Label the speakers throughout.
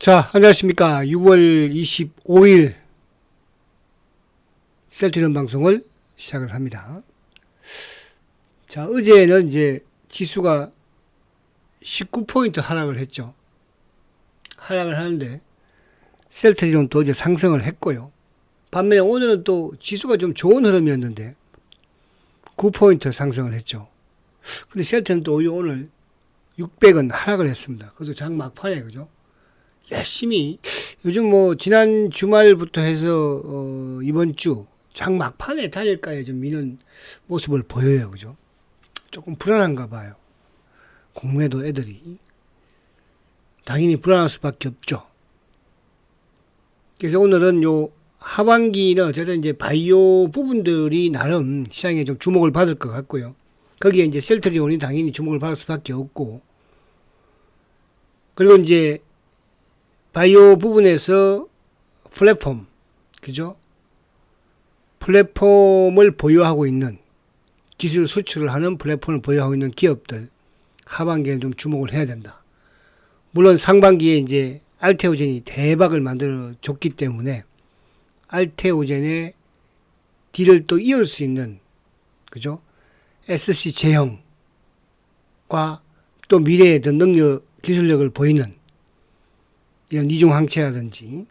Speaker 1: 자, 안녕하십니까. 6월 25일 셀트리온 방송을 시작을 합니다. 자, 어제는 이제 지수가 19포인트 하락을 했죠. 하락을 하는데 셀트리온도 어제 상승을 했고요. 반면에 오늘은 또 지수가 좀 좋은 흐름이었는데 9포인트 상승을 했죠. 근데 셀트리온 또 오늘 600원 하락을 했습니다. 그것도 장 막판에, 그죠? 열심히 요즘 뭐 지난 주말부터 해서 이번 주 장 막판에 단일가에 좀 미는 모습을 보여요. 그죠? 조금 불안한가 봐요. 공매도 애들이 당연히 불안할 수밖에 없죠. 그래서 오늘은 요 하반기는 어쨌든 이제 바이오 부분들이 나름 시장에 좀 주목을 받을 것 같고요. 거기에 이제 셀트리온이 당연히 주목을 받을 수밖에 없고, 그리고 이제 바이오 부분에서 플랫폼, 그죠? 플랫폼을 보유하고 있는, 기술 수출을 하는 플랫폼을 보유하고 있는 기업들, 하반기에 좀 주목을 해야 된다. 물론 상반기에 이제 알테오젠이 대박을 만들어 줬기 때문에 알테오젠의 뒤를 또 이을 수 있는, 그죠? SC 제형과 또 미래의 더 능력, 기술력을 보이는 이런 이중항체라든지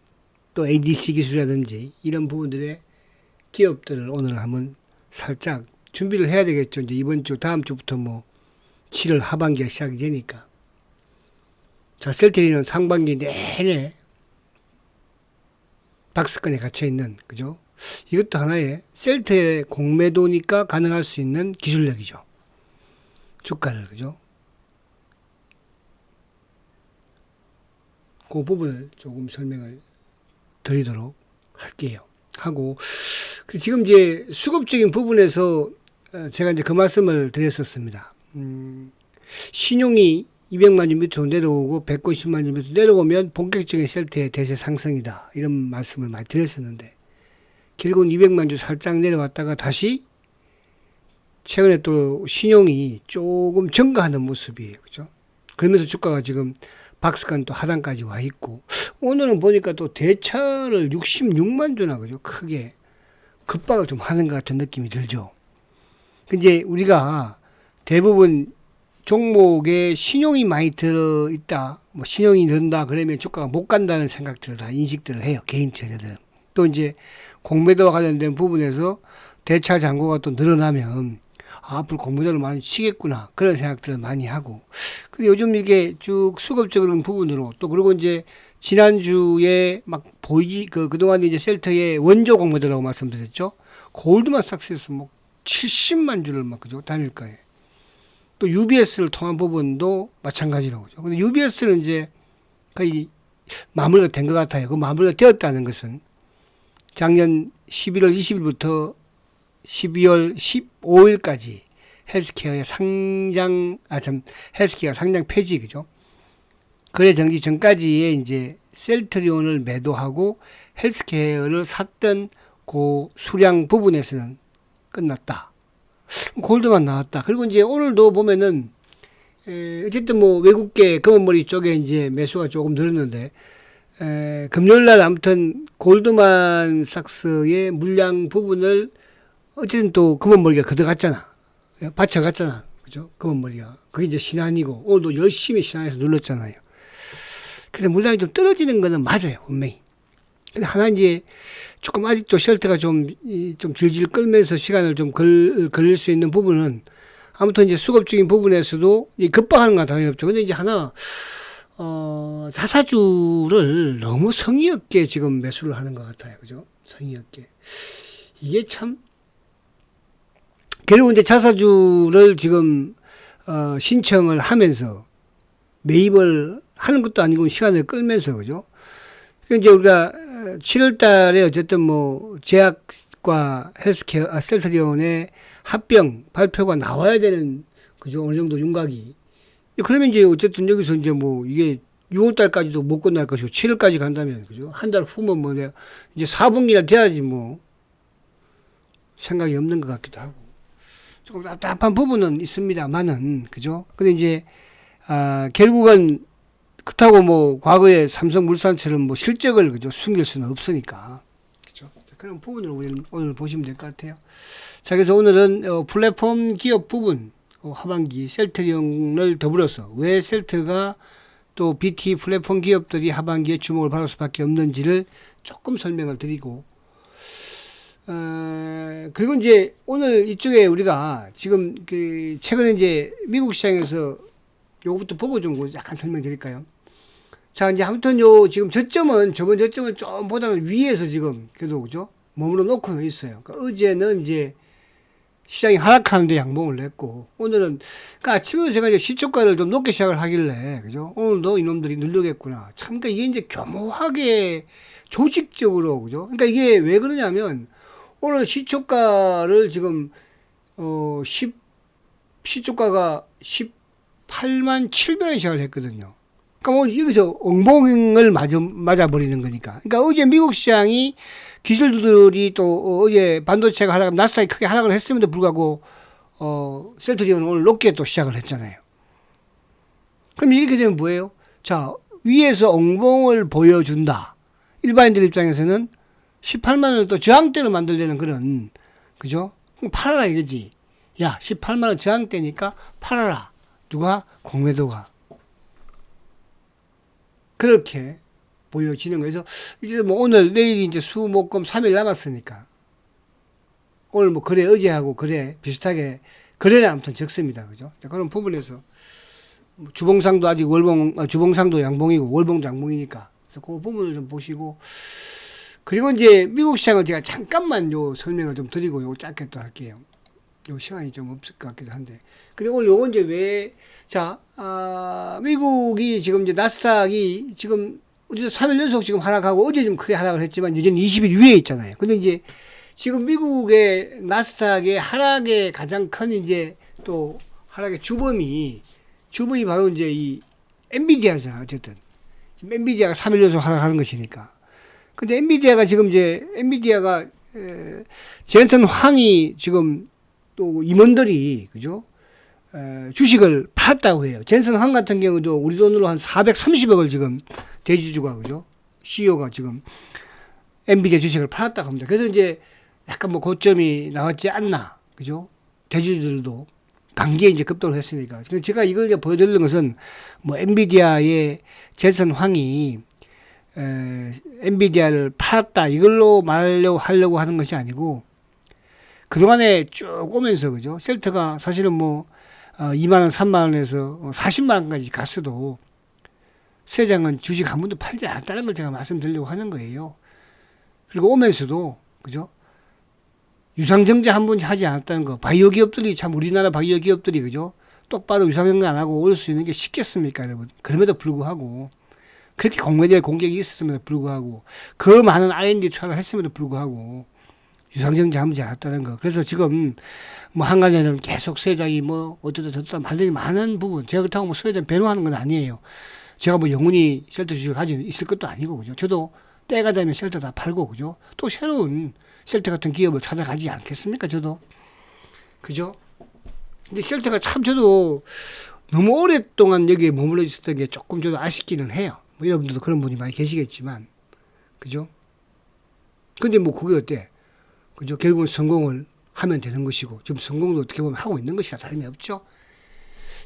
Speaker 1: 또 ADC 기술이라든지 이런 부분들의 기업들을 오늘 한번 살짝 준비를 해야 되겠죠. 이제 이번 주, 다음 주부터 뭐 7월 하반기가 시작이 되니까. 자, 셀트리온은 상반기 내내 박스권에 갇혀 있는, 그죠? 이것도 하나의 셀트의 공매도니까 가능할 수 있는 기술력이죠. 주가를, 그죠? 그 부분을 조금 설명을 드리도록 할게요. 하고, 지금 이제 수급적인 부분에서 제가 이제 그 말씀을 드렸었습니다. 신용이 200만 주 밑으로 내려오고 190만 주 밑으로 내려오면 본격적인 셀트의 대세 상승이다. 이런 말씀을 많이 드렸었는데, 결국은 200만 주 살짝 내려왔다가 다시 최근에 또 신용이 조금 증가하는 모습이에요. 그죠? 그러면서 주가가 지금 박스권 또 하단까지 와 있고, 오늘은 보니까 또 대차를 66만 주나, 그죠? 크게 급박을 좀 하는 것 같은 느낌이 들죠. 근데 우리가 대부분 종목에 신용이 많이 들어있다, 뭐 신용이 는다 그러면 주가가 못 간다는 생각들을 다 인식들을 해요. 개인 투자자들은. 또 이제 공매도와 관련된 부분에서 대차 잔고가 또 늘어나면 앞으로 공매도를 많이 치겠구나, 그런 생각들을 많이 하고. 근데 요즘 이게 쭉 수급적인 부분으로 또, 그리고 이제 지난주에 막 그동안 이제 셀트의 원조 공매도라고 말씀드렸죠. 골드만삭스에서 뭐 70만 주를 막, 그죠? 단일가에. 또 UBS를 통한 부분도 마찬가지라고 죠. 근데 UBS는 이제 거의 마무리가 된 것 같아요. 그 마무리가 되었다는 것은 작년 11월 20일부터 12월 15일까지 헬스케어의 헬스케어 상장 폐지, 그죠? 거래 정지 전까지의 이제 셀트리온을 매도하고 헬스케어를 샀던 그 수량 부분에서는 끝났다. 골드만 나왔다. 그리고 이제 오늘도 보면은 어쨌든 뭐 외국계 검은머리 쪽에 이제 매수가 조금 늘었는데, 금요일 날 아무튼 골드만삭스의 물량 부분을 어쨌든 또 검은머리가 걷어갔잖아. 받쳐갔잖아. 그죠? 검은머리가. 그게 이제 신한이고, 오늘도 열심히 신한에서 눌렀잖아요. 그래서 물량이 좀 떨어지는 거는 맞아요. 분명히. 근데 하나 이제 조금 아직도 쉘터가 좀 질질 끌면서 시간을 좀 걸릴 수 있는 부분은, 아무튼 이제 수급적인 부분에서도 급박하는 건 당연히 없죠. 근데 이제 하나, 자사주를 너무 성의 없게 지금 매수를 하는 것 같아요. 그죠? 성의 없게. 이게 참, 결국 이제 자사주를 지금, 신청을 하면서 매입을 하는 것도 아니고 시간을 끌면서, 그죠? 그러니까 이제 우리가 7월 달에 어쨌든 뭐 제약과 헬스케어, 셀트리온의 합병 발표가 나와야 되는, 그죠? 어느 정도 윤곽이. 그러면 이제 어쨌든 여기서 이제 뭐 이게 6월 달까지도 못 끝날 것이고 7월까지 간다면, 그죠? 한 달 후면 뭐 내가 이제 4분기나 돼야지 뭐 생각이 없는 것 같기도 하고. 조금 답답한 부분은 있습니다만은, 그죠? 근데 이제, 결국은 그렇다고 뭐 과거에 삼성물산처럼 뭐 실적을 그죠 숨길 수는 없으니까 그죠. 그런 부분을 오늘 보시면 될 것 같아요. 자, 그래서 오늘은 플랫폼 기업 부분 하반기 셀트리온을 더불어서 왜 셀트가 또 BT 플랫폼 기업들이 하반기에 주목을 받을 수밖에 없는지를 조금 설명을 드리고 그리고 이제 오늘 이쪽에 우리가 지금 그 최근에 이제 미국 시장에서 요거부터 보고 좀 약간 설명드릴까요? 자, 이제 아무튼 지금 저점은 저번 저점을 좀 보다는 위에서 지금 그래도 그죠? 머물러 놓고 있어요. 그러니까 어제는 이제 시장이 하락하는데 양봉을 냈고 오늘은 그러니까 아침에 제가 이제 시초가를 좀 높게 시작을 하길래 그죠? 오늘도 이놈들이 누르겠구나. 참 그러니까 이게 이제 교묘하게 조직적으로 그죠? 그러니까 이게 왜 그러냐면 오늘 시초가를 지금 시초가가 18만 700원 시작을 했거든요. 그러니까 뭐 여기서 엉벙을 맞아버리는 거니까. 그러니까 어제 미국 시장이 기술주들이 또 어제 반도체가 하락, 나스닥이 크게 하락을 했음에도 불구하고 셀트리온은 오늘 높게 또 시작을 했잖아요. 그럼 이렇게 되면 뭐예요? 자, 위에서 엉벙을 보여준다. 일반인들 입장에서는 18만 원을 또 저항대로 만들려는 그런 그죠? 그럼 팔아라 이거지. 야, 18만 원 저항대니까 팔아라. 누가? 공매도가. 그렇게 보여지는 거예요. 그래서 이제 뭐 오늘 내일이 이제 수, 목, 금 3일 남았으니까 오늘 뭐 거래 어제하고 거래 비슷하게 거래는 아무튼 적습니다. 그죠? 그런 부분에서 주봉상도 아직 주봉상도 양봉이고 월봉도 양봉이니까 그래서 그 부분을 좀 보시고 그리고 이제 미국 시장을 제가 잠깐만 설명을 좀 드리고 요거 짧게 또 할게요. 요 시간이 좀 없을 것 같기도 한데. 그리고 오늘 요건 이제 왜, 자, 미국이 지금 이제 나스닥이 지금 어디서 3일 연속 지금 하락하고 어제 좀 크게 하락을 했지만 여전히 20일 위에 있잖아요. 근데 이제 지금 미국의 나스닥의 하락의 가장 큰 이제 또 하락의 주범이 바로 이제 이 엔비디아잖아요. 어쨌든. 지금 엔비디아가 3일 연속 하락하는 것이니까. 근데 엔비디아가 지금 엔비디아가 젠슨 황이 지금 또 임원들이 그죠? 주식을 팔았다고 해요. 젠슨 황 같은 경우도 우리 돈으로 한 430억을 지금 대주주가 그죠? CEO가 지금 엔비디아 주식을 팔았다고 합니다. 그래서 이제 약간 뭐 고점이 나왔지 않나 그죠? 대주주들도 단기에 이제 급등을 했으니까. 그래서 제가 이걸 이제 보여드리는 것은 뭐 엔비디아의 젠슨 황이 엔비디아를 팔았다 이걸로 하려고 하는 것이 아니고 그동안에 쭉 오면서 그죠 셀트가 사실은 뭐 2만원 3만원에서 40만원까지 갔어도 세장은 주식 한 번도 팔지 않았다는 걸 제가 말씀드리려고 하는 거예요. 그리고 오면서도 그죠 유상증자 한 번 하지 않았다는 거. 바이오 기업들이 참 우리나라 바이오 기업들이 그죠 똑바로 유상증자 안 하고 올 수 있는 게 쉽겠습니까 여러분. 그럼에도 불구하고 그렇게 공매도의 공격이 있었음에도 불구하고 그 많은 R&D 투자를 했음에도 불구하고 유상증자 하지 않았다는 거. 그래서 지금 뭐 한간에는 계속 세장이 뭐 어쩌다 저쩌다 말들이 많은 부분. 제가 그렇다고 뭐 세장 변호하는 건 아니에요. 제가 뭐 영원히 셀터 주식을 가지고 있을 것도 아니고 그죠. 저도 때가 되면 셀터 다 팔고 그죠. 또 새로운 셀터 같은 기업을 찾아가지 않겠습니까 저도. 그죠. 근데 셀터가 참 저도 너무 오랫동안 여기에 머물러 있었던 게 조금 저도 아쉽기는 해요. 뭐 여러분들도 그런 분이 많이 계시겠지만 그죠. 근데 뭐 그게 어때 그죠. 결국은 성공을 하면 되는 것이고 지금 성공도 어떻게 보면 하고 있는 것이라 다름이 없죠.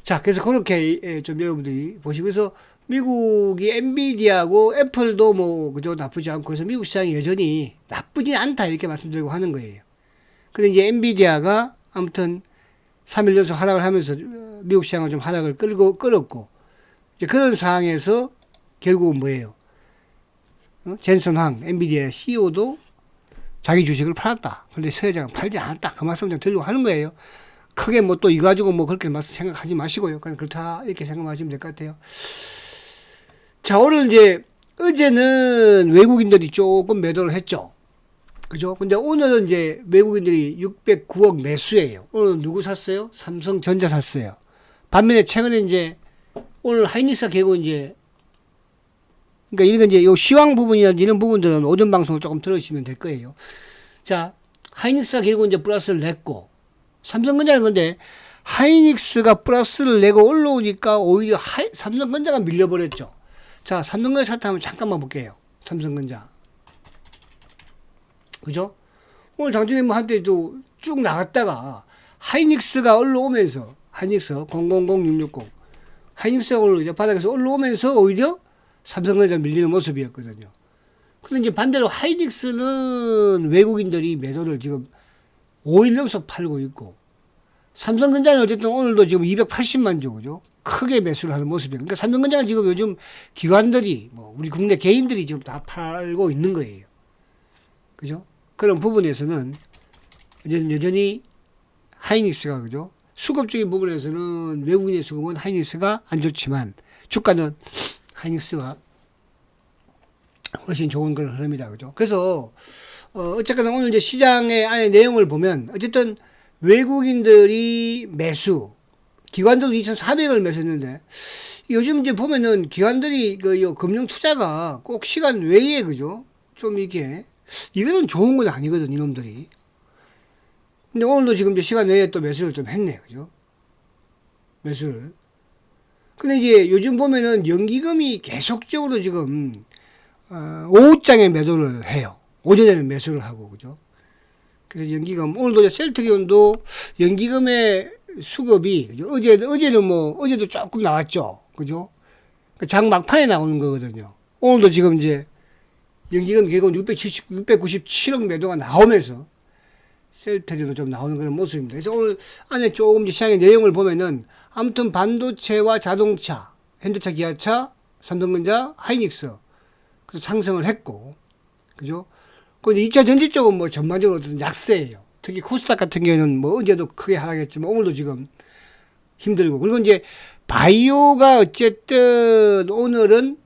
Speaker 1: 자, 그래서 그렇게 좀 여러분들이 보시고 그래서 미국이 엔비디아하고 애플도 뭐 그죠 나쁘지 않고 그래서 미국 시장이 여전히 나쁘지 않다 이렇게 말씀드리고 하는 거예요. 근데 이제 엔비디아가 아무튼 3일 연속 하락을 하면서 미국 시장을 좀 하락을 끌었고 이제 그런 상황에서 결국은 뭐예요? 젠슨 황 엔비디아 CEO도 자기 주식을 팔았다. 그런데 세장은 팔지 않았다. 그 말씀 좀 드리려고 하는 거예요. 크게 뭐 또 이거 가지고 뭐 그렇게 생각하지 마시고요. 그냥 그렇다 이렇게 생각하시면 될 것 같아요. 자, 오늘 이제 어제는 외국인들이 조금 매도를 했죠. 그죠? 근데 오늘은 이제 외국인들이 609억 매수예요. 오늘 누구 샀어요? 삼성전자 샀어요. 반면에 최근에 이제 오늘 하이닉스가 결국 이제 그러니까 이런 이제 요 시황 부분이나 이런 부분들은 오전 방송을 조금 들으시면 될 거예요. 자, 하이닉스가 결국 이제 플러스를 냈고 삼성전자는 근데 하이닉스가 플러스를 내고 올라오니까 오히려 삼성전자가 밀려버렸죠. 자, 삼성전자 차트 한번 잠깐만 볼게요. 삼성전자. 그죠? 오늘 장중에 뭐 한때 쭉 나갔다가 하이닉스가 올라오면서 하이닉스 000660 하이닉스가 이제 바닥에서 올라오면서 오히려 삼성전자 밀리는 모습이었거든요. 근데 이제 반대로 하이닉스는 외국인들이 매도를 지금 5일 연속 팔고 있고 삼성전자는 어쨌든 오늘도 지금 280만 주 그죠? 크게 매수를 하는 모습이에요. 그러니까 삼성전자는 지금 요즘 기관들이 뭐 우리 국내 개인들이 지금 다 팔고 있는 거예요. 그죠? 그런 부분에서는 여전히 하이닉스가 그죠? 수급적인 부분에서는 외국인의 수급은 하이닉스가 안 좋지만 주가는 하이닉스가 훨씬 좋은 그런 흐름이다. 그죠? 그래서 어쨌거나 오늘 이제 시장의 안에 내용을 보면 어쨌든 외국인들이 매수, 기관들도 2,400을 매수했는데 요즘 이제 보면은 기관들이 그 금융 투자가 꼭 시간 외에 그죠? 좀 이렇게 이거는 좋은 건 아니거든 이놈들이. 근데 오늘도 지금 이제 시간 외에 또 매수를 좀 했네, 그죠? 매수를. 근데 이제 요즘 보면은 연기금이 계속적으로 지금 오후장에 매도를 해요. 오전에는 매수를 하고, 그죠? 그래서 연기금, 오늘도 셀트리온도 연기금의 수급이, 그죠? 어제도 조금 나왔죠. 그죠? 장 막판에 나오는 거거든요. 오늘도 지금 이제 연기금 결국 697억 매도가 나오면서 셀트리온도 좀 나오는 그런 모습입니다. 그래서 오늘 안에 조금 시장의 내용을 보면은 아무튼 반도체와 자동차, 현대차, 기아차, 삼성전자, 하이닉스 그래서 상승을 했고, 그죠? 근데 2차 전지 쪽은 뭐 전반적으로 약세예요. 특히 코스닥 같은 경우에는 뭐 어제도 크게 하락했지만 오늘도 지금 힘들고, 그리고 이제 바이오가 어쨌든 오늘은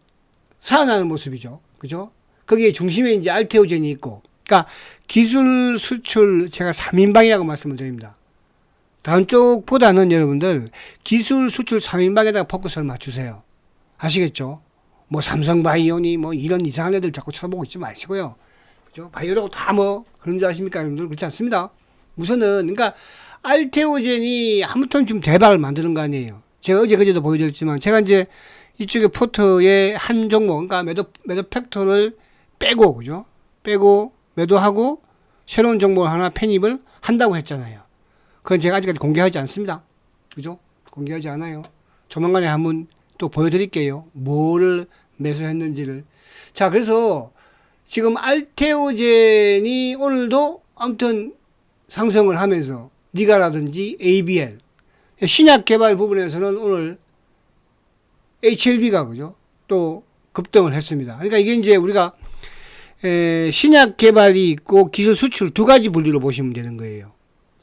Speaker 1: 살아나는 모습이죠. 그죠? 거기에 중심에 이제 알테오젠이 있고, 그러니까 기술 수출 제가 3인방이라고 말씀을 드립니다. 다른 쪽보다는 여러분들 기술 수출 3인방에다가 포커스를 맞추세요. 아시겠죠? 뭐 삼성바이오니 뭐 이런 이상한 애들 자꾸 쳐다보고 있지 마시고요. 그죠? 바이오라고 다 뭐 그런 줄 아십니까? 여러분들 그렇지 않습니다. 우선은 그러니까 알테오젠이 아무튼 좀 대박을 만드는 거 아니에요. 제가 그제도 보여드렸지만 제가 이제 이쪽에 포트의 한 종목 그러니까 매도 팩터를 빼고 그죠? 빼고 매도하고 새로운 종목을 하나 편입을 한다고 했잖아요. 그건 제가 아직까지 공개하지 않습니다. 그죠? 공개하지 않아요. 조만간에 한번 또 보여드릴게요. 뭐를 매수했는지를. 자, 그래서 지금 알테오젠이 오늘도 아무튼 상승을 하면서 리가라든지 ABL 신약 개발 부분에서는 오늘 HLB가 그죠? 또 급등을 했습니다. 그러니까 이게 이제 우리가 신약 개발이 있고 기술 수출 두 가지 분류로 보시면 되는 거예요.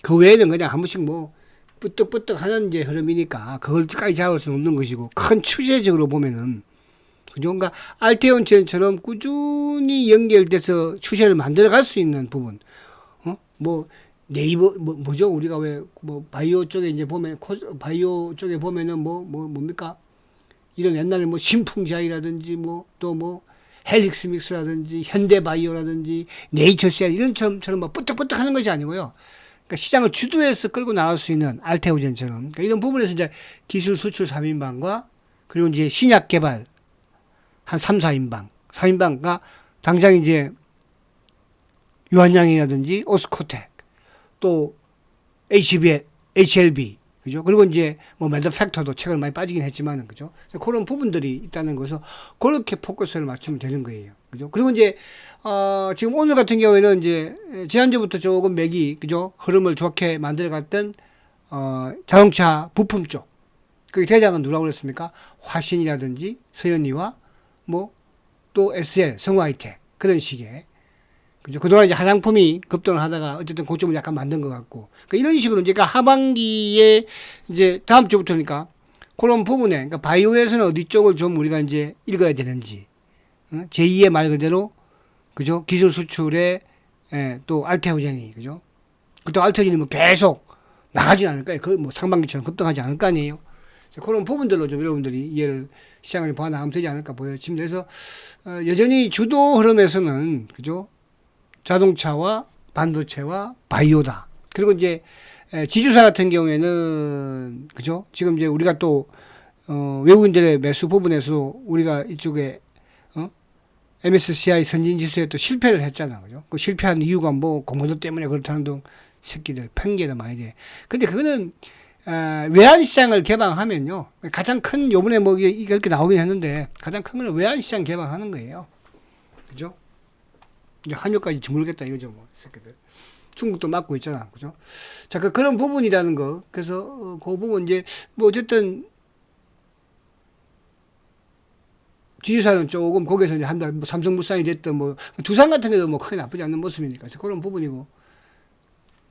Speaker 1: 그 외에는 그냥 한 번씩 뭐 뿌뜩뿌뜩 하는 이제 흐름이니까 그걸까지 잡을 수는 없는 것이고 큰 추세적으로 보면은 그죠? 그러니까 알테온젠처럼 꾸준히 연결돼서 추세를 만들어갈 수 있는 부분. 뭐 네이버 뭐죠? 우리가 왜 뭐 바이오 쪽에 이제 보면 바이오 쪽에 보면은 뭡니까? 이런 옛날에 뭐 신풍자이라든지 뭐 또 뭐 헬릭스믹스라든지 현대바이오라든지 네이처셀 이런 처럼 뭐 뿌뜩뿌뜩 하는 것이 아니고요. 그러니까 시장을 주도해서 끌고 나갈 수 있는 알테오젠처럼 그러니까 이런 부분에서 이제 기술 수출 3인방과 그리고 이제 신약 개발 한 3, 4인방, 3인방과 당장 이제 유한양이라든지 오스코텍 또 HLB 그죠? 그리고 이제 뭐 매드 팩터도 최근 많이 빠지긴 했지만은 그죠? 그런 부분들이 있다는 것을 그렇게 포커스를 맞추면 되는 거예요. 그죠? 그리고 이제 지금 오늘 같은 경우에는 이제 지난주부터 조금 맥이 그죠? 흐름을 좋게 만들어갔던 자동차 부품 쪽. 그 대장은 누라고 그랬습니까? 화신이라든지 서현이와 뭐 또 SL 성우하이텍 그런 식의 그죠? 그동안 이제 화장품이 급등을 하다가 어쨌든 고점을 약간 만든 것 같고. 그러니까 이런 식으로 이제 하반기에 이제 다음 주부터니까 그런 부분에, 그러니까 바이오에서는 어디 쪽을 좀 우리가 이제 읽어야 되는지. 제2의 말 그대로, 그죠? 기술 수출에, 또 알테오젠이, 그죠? 그때 알테오젠이 뭐 계속 나가진 않을까요? 그 뭐 상반기처럼 급등하지 않을 거 아니에요? 그런 부분들로 좀 여러분들이 이해를 시장을 봐나가면 되지 않을까 보여집니다. 그래서, 여전히 주도 흐름에서는, 그죠? 자동차와 반도체와 바이오다. 그리고 이제 지주사 같은 경우에는 그죠? 지금 이제 우리가 또 외국인들의 매수 부분에서 우리가 이쪽에 MSCI 선진지수에 또 실패를 했잖아, 그죠? 그 실패한 이유가 뭐 고무도 때문에 그렇다는 등 새끼들 핑계도 많이 돼. 근데 그거는 외환시장을 개방하면요, 가장 큰 요번에 뭐 이렇게 나오긴 했는데 가장 큰 거는 외환시장 개방하는 거예요, 그죠? 이제 한유까지 주물겠다 이거죠, 뭐 새끼들. 중국도 막고 있잖아, 그죠? 자, 그런 부분이라는 거. 그래서 그 부분 이제 뭐 어쨌든 지주사는 조금 거기서 이제 한달 뭐 삼성물산이 됐든 뭐 두산 같은 경우도 뭐 크게 나쁘지 않는 모습이니까 그래서 그런 부분이고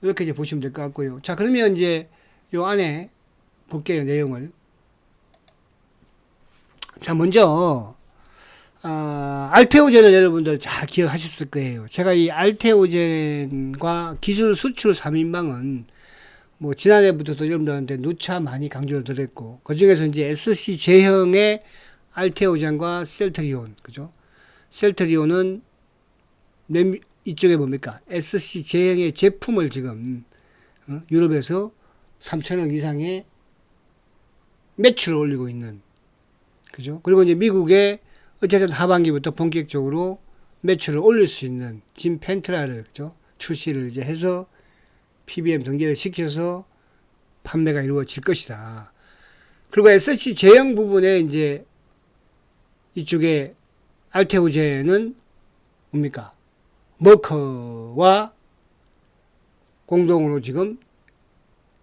Speaker 1: 이렇게 이제 보시면 될 것 같고요. 자, 그러면 이제 요 안에 볼게요, 내용을. 자, 먼저 알테오젠을 여러분들 잘 기억하셨을 거예요. 제가 이 알테오젠과 기술 수출 3인방은 뭐 지난해부터도 여러분들한테 누차 많이 강조를 드렸고, 그 중에서 이제 SC 제형의 알테오젠과 셀트리온, 그죠? 셀트리온은 이쪽에 뭡니까? SC 제형의 제품을 지금 유럽에서 3천억 이상의 매출을 올리고 있는, 그죠? 그리고 이제 미국에 어쨌든 하반기부터 본격적으로 매출을 올릴 수 있는 진펜트라를, 그죠? 출시를 이제 해서 PBM 등재를 시켜서 판매가 이루어질 것이다. 그리고 SC 제형 부분에 이제 이쪽에 알테오젠은 뭡니까? 머커와 공동으로 지금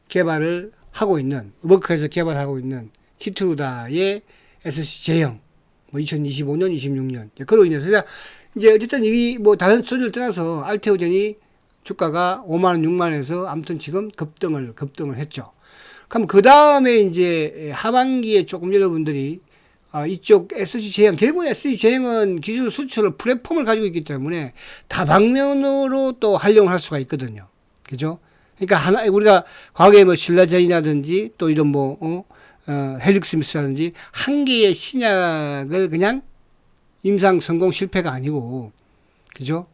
Speaker 1: 개발을 하고 있는, 머커에서 개발하고 있는 키트루다의 SC 제형, 뭐 2025년, 26년. 그로 인해서 이제 어쨌든 이 뭐 다른 소리를 떠나서 알테오젠이 주가가 5만원, 6만원에서 아무튼 지금 급등을 했죠. 그럼 그 다음에 이제 하반기에 조금 여러분들이 이쪽 SC 제형, 결국 SC 제형은 기술 수출을 플랫폼을 가지고 있기 때문에 다방면으로 또 활용을 할 수가 있거든요. 그죠? 그러니까 우리가 과거에 뭐 신라젠이라든지 또 이런 헬릭스미스라든지 한 개의 신약을 그냥 임상 성공 실패가 아니고, 그죠?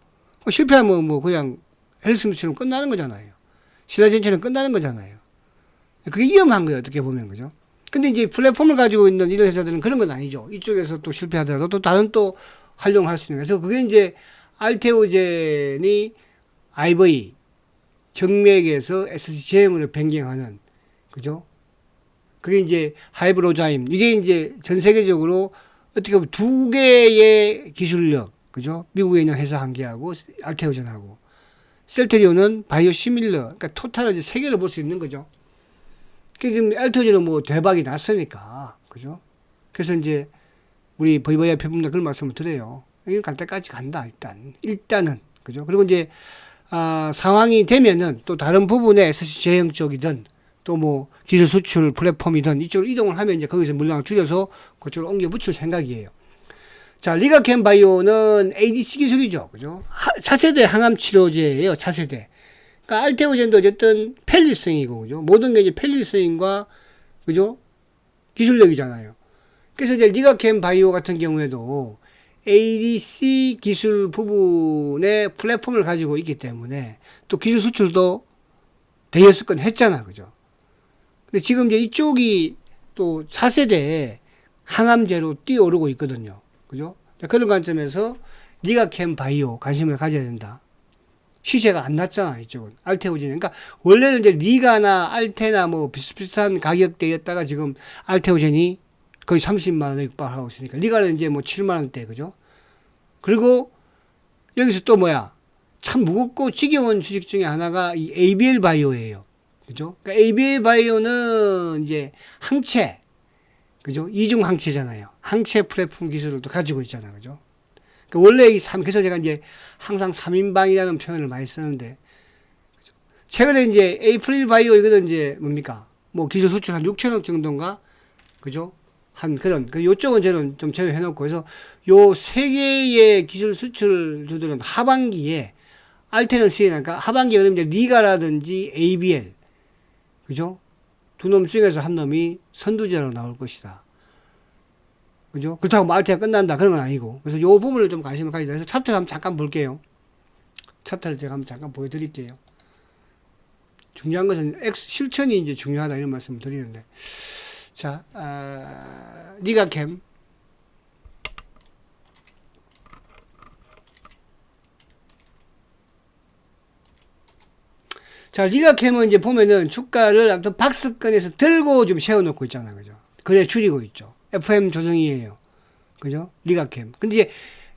Speaker 1: 실패하면 뭐 그냥 헬릭스미스처럼 끝나는 거잖아요. 신라젠처럼 끝나는 거잖아요. 그게 위험한 거예요, 어떻게 보면, 그죠? 근데 이제 플랫폼을 가지고 있는 이런 회사들은 그런 건 아니죠. 이쪽에서 또 실패하더라도 또 다른 또 활용할 수 있는. 그래서 그게 이제 알테오젠이 IV 정맥에서 SC 제형으로 변경하는, 그죠? 그게 이제 하이브로자임. 이게 이제 전 세계적으로 어떻게 보면 두 개의 기술력, 그죠? 미국에 있는 회사 한 개하고 알테오젠하고 셀트리온은 바이오시밀러, 그러니까 토탈을 이제 세 개를 볼 수 있는 거죠. 지금 알테오젠은 뭐 대박이 났으니까, 그죠? 그래서 이제 우리 버이버이아 표분들 그런 말씀을 드려요. 이건 갈 때까지 간다, 일단은, 그죠? 그리고 이제 상황이 되면은 또 다른 부분에 SC 제형 쪽이든 또 뭐 기술 수출 플랫폼이든 이쪽으로 이동을 하면 이제 거기서 물량을 줄여서 그쪽으로 옮겨 붙일 생각이에요. 자, 리가켄 바이오는 ADC 기술이죠, 그죠? 차세대 항암 치료제예요, 차세대. 그러니까 알테오젠도 어쨌든 펠리스인이고, 그죠? 모든 게 이제 펠리스인과, 그죠? 기술력이잖아요. 그래서 이제 리가켄 바이오 같은 경우에도 ADC 기술 부분의 플랫폼을 가지고 있기 때문에 또 기술 수출도 대여섯 건 했잖아, 그죠? 근데 지금 이제 이쪽이 또 4세대 항암제로 뛰어오르고 있거든요, 그죠? 그런 관점에서 리가켄 바이오 관심을 가져야 된다. 시세가 안 났잖아, 이쪽은. 알테오젠. 그러니까, 원래는 이제 리가나 알테나 뭐 비슷비슷한 가격대였다가 지금 알테오젠이 거의 30만원에 육박하고 있으니까. 리가는 이제 뭐 7만원대, 그죠? 그리고 여기서 또 뭐야. 참 무겁고 지겨운 주식 중에 하나가 이 ABL 바이오예요. 그죠? 그러니까 ABL 바이오는 이제 항체, 그죠? 이중 항체잖아요. 항체 플랫폼 기술을 또 가지고 있잖아요. 그죠? 그러니까 원래 그래서 제가 이제 항상 3인방이라는 표현을 많이 쓰는데, 그죠? 최근에 이제 에이프릴 바이오 이거는 이제 뭡니까? 뭐 기술 수출 한 6천억 정도인가? 그죠? 한 그런, 요쪽은 저는 좀 제외해놓고, 그래서 요 세 개의 기술 수출주들은 하반기에 알테너스에, 그러니까 하반기에 그러면 이제 리가라든지 ABL, 그죠? 두 놈 중에서 한 놈이 선두주자로 나올 것이다. 그죠? 그렇다고 뭐 알테가 끝난다. 그런 건 아니고. 그래서 요 부분을 좀 관심을 가지자. 그래서 차트를 한번 잠깐 볼게요. 차트를 제가 한번 잠깐 보여드릴게요. 중요한 것은 실천이 이제 중요하다 이런 말씀을 드리는데. 자, 리가캠. 자, 리가캠은 이제 보면은 주가를 아무튼 박스권에서 들고 좀 세워놓고 있잖아요. 그죠? 그래 줄이고 있죠. FM 조정이에요. 그죠? 리가캠. 근데 이제,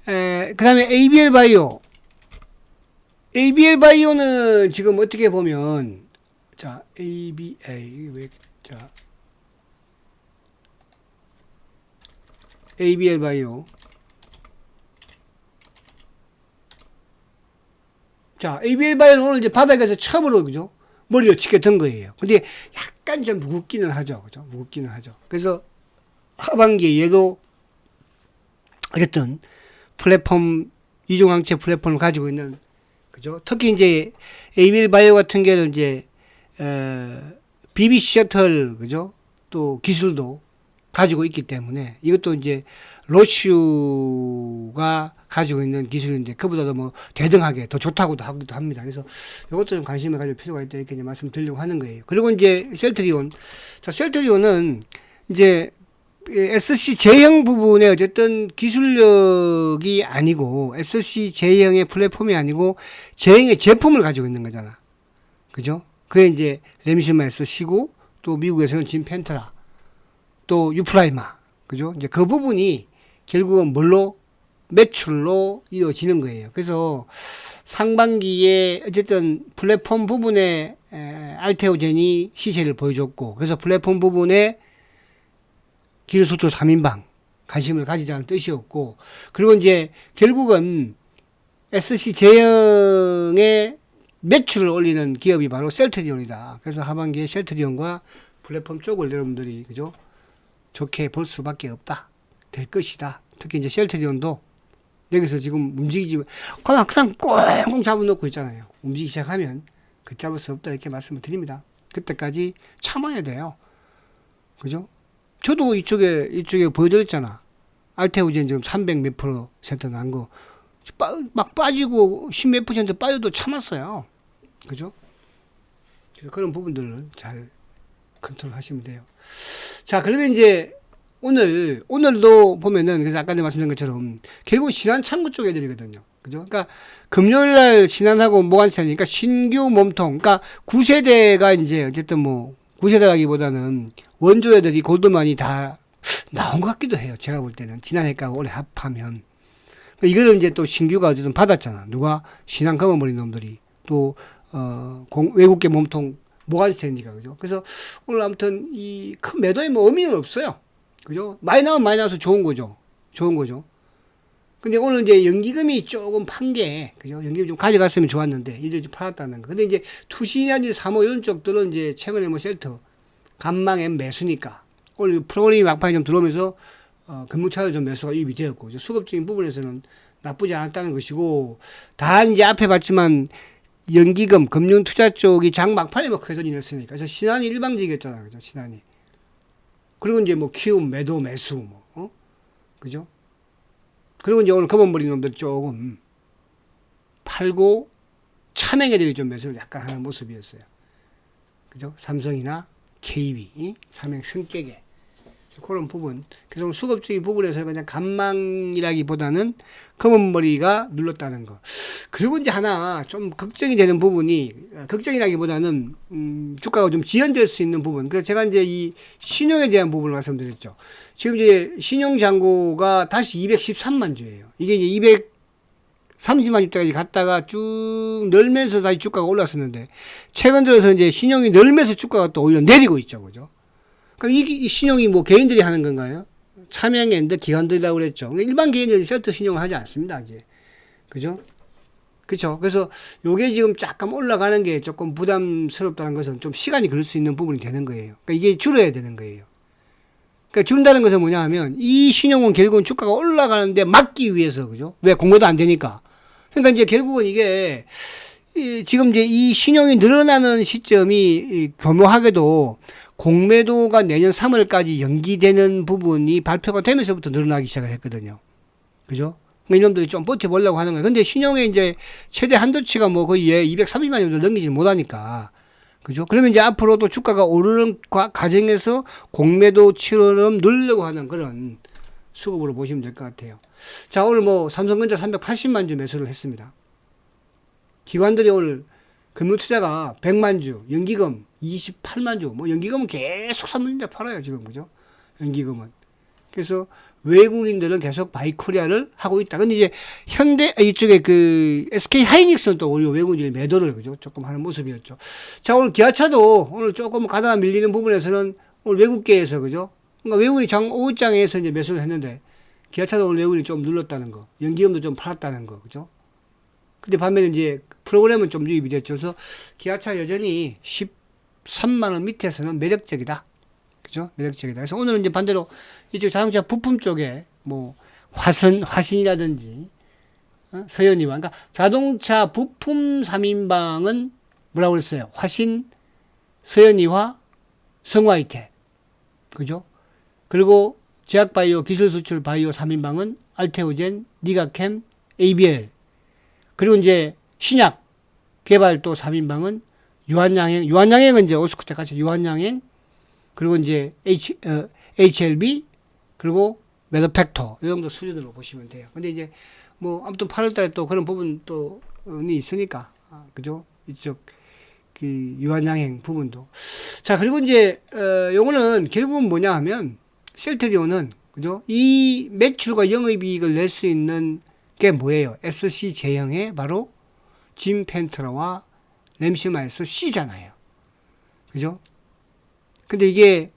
Speaker 1: 그 다음에 ABL 바이오. ABL 바이오는 지금 어떻게 보면, 자, ABL 바이오. 자, ABL 바이오는 오늘 이제 바닥에서 처음으로, 그죠? 머리를 치게 든 거예요. 근데 약간 좀 무겁기는 하죠. 그죠? 무겁기는 하죠. 그래서 하반기에 얘도 어쨌든 플랫폼, 이중항체 플랫폼을 가지고 있는, 그죠? 특히 이제 ABL 바이오 같은 경우는 이제, BBC 셔틀, 그죠? 또 기술도 가지고 있기 때문에 이것도 이제 로슈가 가지고 있는 기술인데 그보다도 뭐 대등하게 더 좋다고도 하기도 합니다. 그래서 이것도 좀 관심을 가질 필요가 있다 이렇게 이제 말씀드리려고 하는 거예요. 그리고 이제 셀트리온. 자, 셀트리온은 이제 SC 제형 부분에 어쨌든 기술력이 아니고 SC 제형의 플랫폼이 아니고 제형의 제품을 가지고 있는 거잖아. 그죠? 그게 이제 램시마에서 시고 또 미국에서는 진펜트라 또 유프라이마. 그죠? 이제 그 부분이 결국은 뭘로? 매출로 이루어지는 거예요. 그래서 상반기에 어쨌든 플랫폼 부분에 알테오젠이 시세를 보여줬고, 그래서 플랫폼 부분에 기술수출 3인방 관심을 가지자는 뜻이었고, 그리고 이제 결국은 SC 제형의 매출을 올리는 기업이 바로 셀트리온이다. 그래서 하반기에 셀트리온과 플랫폼 쪽을 여러분들이, 그죠? 좋게 볼 수밖에 없다. 될 것이다. 특히 이제 셀트리온도 여기서 지금 움직이지, 그냥 꽁꽁 잡아놓고 있잖아요. 움직이기 시작하면 걷잡을 수 없다. 이렇게 말씀을 드립니다. 그때까지 참아야 돼요. 그죠? 저도 이쪽에 보여드렸잖아. 알테오젠 지금 300 몇 %난 거. 막 빠지고 10 몇 % 빠져도 참았어요. 그죠? 그래서 그런 부분들을 잘 컨트롤 하시면 돼요. 자, 그러면 이제 오늘도 보면은, 그래서 아까 말씀드린 것처럼, 결국 신한 창구 쪽 애들이거든요. 그죠? 그러니까, 금요일 날 신한하고 모관세니까 신규 몸통, 그러니까 9세대가 이제, 어쨌든 뭐, 9세대라기보다는 원조 애들이 골드만이 다 나온 것 같기도 해요. 제가 볼 때는. 지난해까지 올해 합하면. 이거를 이제 또 신규가 어쨌든 받았잖아. 누가? 신한 검어버린 놈들이. 또, 외국계 몸통, 모관세니까. 그죠? 그래서 오늘 아무튼 이 큰 매도에 뭐 의미는 없어요. 그죠? 많이 나오면 많이 나와서 좋은 거죠. 좋은 거죠. 근데 오늘 이제 연기금이 조금 판 게, 그죠? 연기금 좀 가져갔으면 좋았는데, 이들 좀 팔았다는 거. 근데 이제 투신이라든지 3호 이런 쪽들은 이제 최근에 뭐 셀터, 간망에 매수니까. 오늘 프로그램이 막판에 좀 들어오면서, 금융차도 좀 매수가 이입이 되었고, 수급적인 부분에서는 나쁘지 않았다는 것이고, 다 이제 앞에 봤지만, 연기금, 금융투자 쪽이 장 막판에 뭐 크게 냈으니까. 그래서 신한이 일방적이었잖아요. 그죠? 신한이. 그리고 이제 뭐 키움, 매도, 매수, 뭐, 그죠? 그리고 이제 오늘 검은머리 놈들 조금 팔고 차명애들이 좀 매수를 약간 하는 모습이었어요. 그죠? 삼성이나 KB, 차명 승격에. 그런 부분. 그래서 수급적인 부분에서 그냥 간망이라기보다는 검은머리가 눌렀다는 거. 그리고 이제 하나 좀 걱정이 되는 부분이, 걱정이라기보다는, 주가가 좀 지연될 수 있는 부분. 그래서 제가 이제 이 신용에 대한 부분을 말씀드렸죠. 지금 이제 신용잔고가 다시 213만 주예요. 이게 이제 230만 주까지 갔다가 쭉 늘면서 다시 주가가 올랐었는데, 최근 들어서 이제 신용이 늘면서 주가가 또 오히려 내리고 있죠. 그죠? 그럼 이 신용이 뭐 개인들이 하는 건가요? 차명엔드 기관들이라고 그랬죠. 일반 개인들이 셀터 신용을 하지 않습니다. 이제. 그죠? 그렇죠. 그래서 요게 지금 약간 올라가는 게 조금 부담스럽다는 것은 좀 시간이 걸릴 수 있는 부분이 되는 거예요. 그러니까 이게 줄어야 되는 거예요. 그러니까 줄는다는 것은 뭐냐 하면 이 신용은 결국은 주가가 올라가는데 막기 위해서, 그죠? 왜? 공모도 안 되니까. 그러니까 이제 결국은 이게 지금 이제 이 신용이 늘어나는 시점이 교묘하게도 공매도가 내년 3월까지 연기되는 부분이 발표가 되면서부터 늘어나기 시작을 했거든요. 그죠? 이놈들이 좀 버텨보려고 하는 거예요. 근데 신용의 이제 최대 한도치가 뭐 거의 230만 정도 넘기지 못하니까. 그죠? 그러면 이제 앞으로도 주가가 오르는 과정에서 공매도 치료를 누르려고 하는 그런 수급으로 보시면 될 것 같아요. 자, 오늘 뭐 삼성전자 380만 주 매수를 했습니다. 기관들이 오늘 금융투자가 100만 주, 연기금 28만 주, 뭐 연기금은 계속 삼성전자 팔아요, 지금. 그죠? 연기금은. 그래서 외국인들은 계속 바이코리아를 하고 있다. 근데 이제 이쪽에 그 SK 하이닉스는 또 오히려 외국인들이 매도를, 그죠? 조금 하는 모습이었죠. 자, 오늘 기아차도 오늘 조금 가다가 밀리는 부분에서는 오늘 외국계에서, 그죠? 그러니까 외국인이 오후장에서 이제 매수를 했는데 기아차도 오늘 외국인이 좀 눌렀다는 거. 연기금도 좀 팔았다는 거, 그죠? 근데 반면에 이제 프로그램은 좀 유입이 됐죠. 그래서 기아차 여전히 13만원 밑에서는 매력적이다. 그죠? 매력적이다. 그래서 오늘은 이제 반대로 이쪽 자동차 부품 쪽에 뭐 화신이라든지 서현이와, 그러니까 자동차 부품 3인방은 뭐라고 그랬어요? 화신, 서현이와 성화이텍. 그죠? 그리고 제약바이오, 기술수출 바이오 3인방은 알테오젠, 니가캠, ABL. 그리고 이제 신약 개발 또 3인방은 유한양행은 이제 오스쿠테 같이 유한양행, 그리고 이제 HLB, 그리고 매더팩터, 이 정도 수준으로 보시면 돼요. 근데 이제 뭐 아무튼 8월달에 또 그런 부분 또이 있으니까, 그죠? 이쪽 그 유한양행 부분도. 자, 그리고 이제 요거는 결국은 뭐냐 하면 셀트리온은, 그죠? 이 매출과 영업이익을 낼 수 있는 게 뭐예요? SC 제형의 바로 짐 펜트러와 램시마에서 C잖아요. 그죠? 근데 이게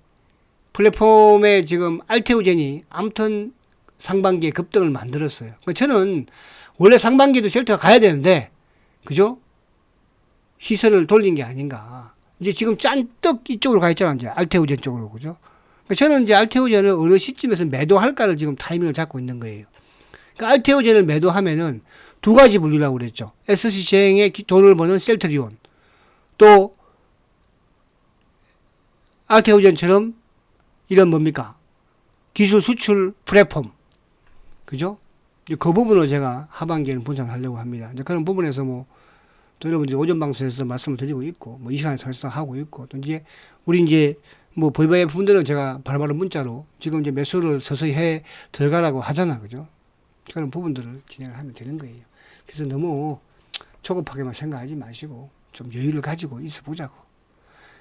Speaker 1: 플랫폼에 지금 알테오젠이 아무튼 상반기에 급등을 만들었어요. 저는 원래 상반기에도 셀트가 가야 되는데, 그죠? 시선을 돌린 게 아닌가. 이제 지금 짠떡 이쪽으로 가 있잖아요. 이제 알테오젠 쪽으로. 그죠? 저는 이제 알테오젠을 어느 시점에서 매도할까를 지금 타이밍을 잡고 있는 거예요. 그러니까 알테오젠을 매도하면은 두 가지 분류라고 그랬죠. SC제행에 돈을 버는 셀트리온, 또 알테오젠처럼 이런 뭡니까? 기술 수출 플랫폼. 그죠? 이제 그 부분을 제가 하반기에는 분산하려고 합니다. 이제 그런 부분에서 뭐, 또 여러분들이 오전 방송에서 말씀을 드리고 있고, 뭐 이 시간에 설명하고 있고, 또 이제 우리 이제 뭐 벌바의 분들은 제가 바로바로 문자로 지금 이제 매수를 서서히 해 들어가라고 하잖아. 그죠? 그런 부분들을 진행을 하면 되는 거예요. 그래서 너무 조급하게만 생각하지 마시고 좀 여유를 가지고 있어 보자고.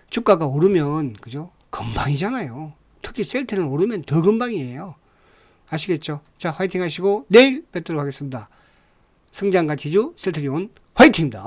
Speaker 1: 주가가 오르면, 그죠? 금방이잖아요. 특히 셀트는 오르면 더 금방이에요. 아시겠죠? 자, 화이팅 하시고 내일 뵙도록 하겠습니다. 성장가치주 셀트리온 화이팅입니다.